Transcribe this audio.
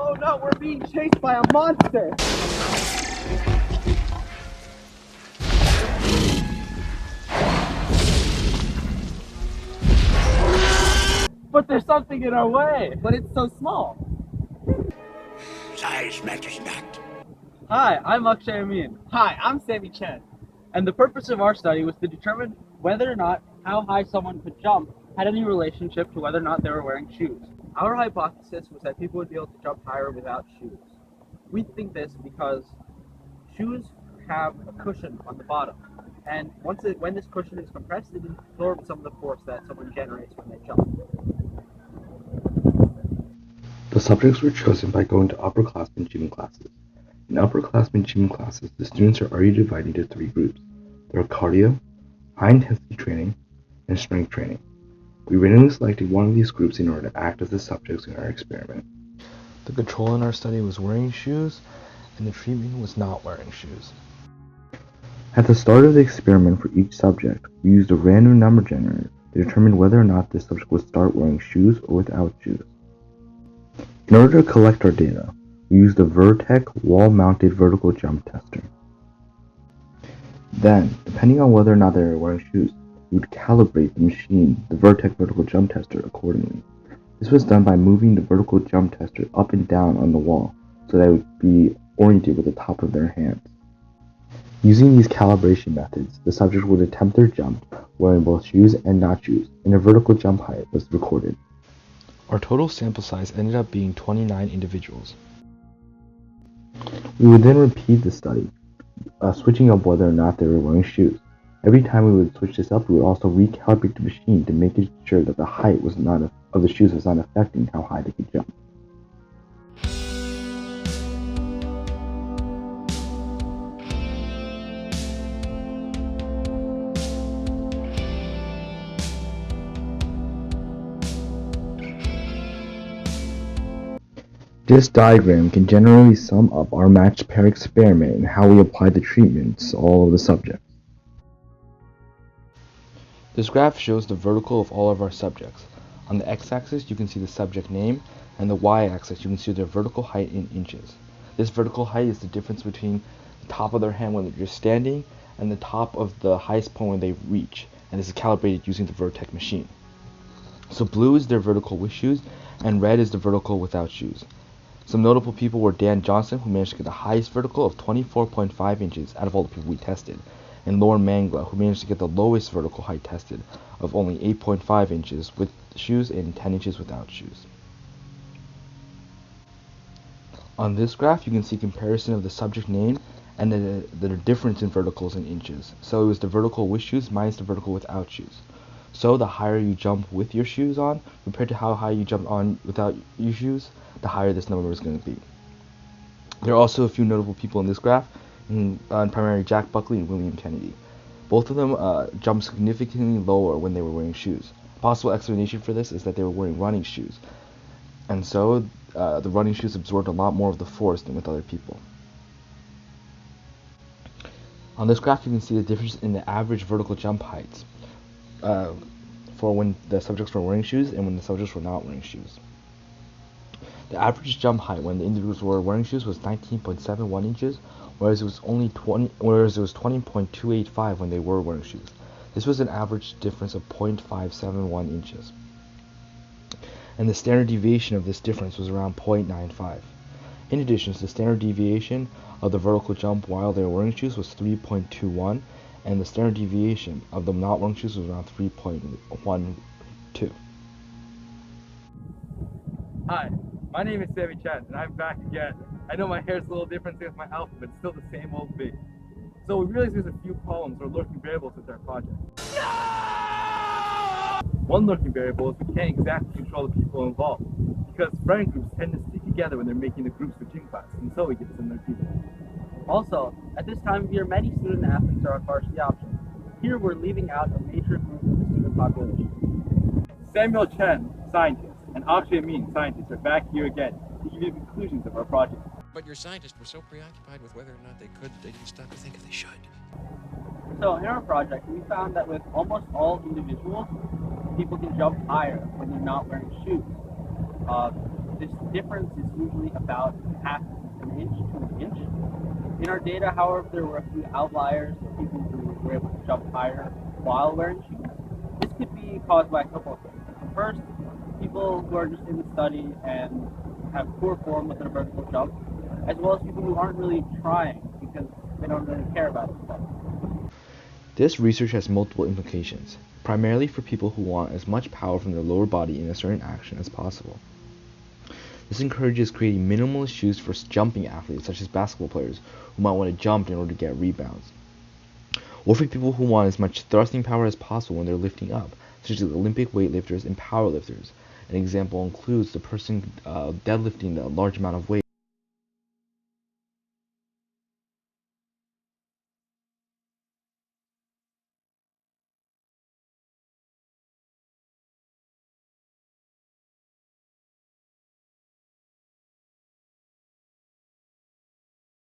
Oh no, we're being chased by a monster! But there's something in our way! But it's so small! Size matters not. Hi, I'm Akshay Amin. Hi, I'm Sammy Chen. And the purpose of our study was to determine whether or not how high someone could jump had any relationship to whether or not they were wearing shoes. Our hypothesis was that people would be able to jump higher without shoes. We think this because shoes have a cushion on the bottom, and when this cushion is compressed, it absorbs some of the force that someone generates when they jump. The subjects were chosen by going to upperclassmen gym classes. In upperclassmen gym classes, the students are already divided into 3 groups. There are cardio, high-intensity training, and strength training. We randomly selected one of these groups in order to act as the subjects in our experiment. The control in our study was wearing shoes, and the treatment was not wearing shoes. At the start of the experiment for each subject, we used a random number generator to determine whether or not this subject would start wearing shoes or without shoes. In order to collect our data, we used the Vertec wall-mounted vertical jump tester. Then, depending on whether or not they were wearing shoes, we would calibrate the machine, the Vertec vertical jump tester, accordingly. This was done by moving the vertical jump tester up and down on the wall so that it would be oriented with the top of their hands. Using these calibration methods, the subject would attempt their jump wearing both shoes and not shoes, and a vertical jump height was recorded. Our total sample size ended up being 29 individuals. We would then repeat the study, switching up whether or not they were wearing shoes. Every time we would switch this up, we would also recalibrate the machine to make sure that the height of the shoes was not affecting how high they could jump. This diagram can generally sum up our matched pair experiment and how we applied the treatments to all of the subjects. This graph shows the vertical of all of our subjects. On the x-axis, you can see the subject name, and the y-axis, you can see their vertical height in inches. This vertical height is the difference between the top of their hand when they're just standing and the top of the highest point when they reach, and this is calibrated using the Vertec machine. So blue is their vertical with shoes, and red is the vertical without shoes. Some notable people were Dan Johnson, who managed to get the highest vertical of 24.5 inches out of all the people we tested, and Lauren Mangla, who managed to get the lowest vertical height tested of only 8.5 inches with shoes and 10 inches without shoes. On this graph, you can see comparison of the subject name and the difference in verticals in inches. So it was the vertical with shoes minus the vertical without shoes. So the higher you jump with your shoes on compared to how high you jump on without your shoes, the higher this number is going to be. There are also a few notable people in this graph, primarily Jack Buckley and William Kennedy. Both of them jumped significantly lower when they were wearing shoes. A possible explanation for this is that they were wearing running shoes, and so the running shoes absorbed a lot more of the force than with other people. On this graph, you can see the difference in the average vertical jump heights for when the subjects were wearing shoes and when the subjects were not wearing shoes. The average jump height when the individuals were wearing shoes was 19.71 inches, whereas it was 20.285 when they were wearing shoes. This was an average difference of 0.571 inches. And the standard deviation of this difference was around 0.95. In addition, the standard deviation of the vertical jump while they were wearing shoes was 3.21, and the standard deviation of them not wearing shoes was around 3.12. Hi, my name is Sammy Chen, and I'm back again. I know my hair's a little different with my outfit, but it's still the same old me. So we realized there's a few problems or lurking variables with our project. No! One lurking variable is we can't exactly control the people involved, because friend groups tend to stick together when they're making the groups for gym class, and so we get similar people. Also, at this time of year, many student athletes are partially optional. Here we're leaving out a major group of the student population. Samuel Chen, scientist, and Akshay Amin, scientist, are back here again to give you the conclusions of our project. But your scientists were so preoccupied with whether or not they could, they didn't stop to think if they should. So in our project, we found that with almost all individuals, people can jump higher when they're not wearing shoes. This difference is usually about half an inch to an inch. In our data, however, there were a few outliers of people who were able to jump higher while wearing shoes. This could be caused by a couple of things. First, people who are just in the study and have poor form with their vertical jump, as well as people who aren't really trying because they don't really care about it. This research has multiple implications, primarily for people who want as much power from their lower body in a certain action as possible. This encourages creating minimalist shoes for jumping athletes, such as basketball players, who might want to jump in order to get rebounds. Or for people who want as much thrusting power as possible when they're lifting up, such as Olympic weightlifters and powerlifters. An example includes the person deadlifting a large amount of weight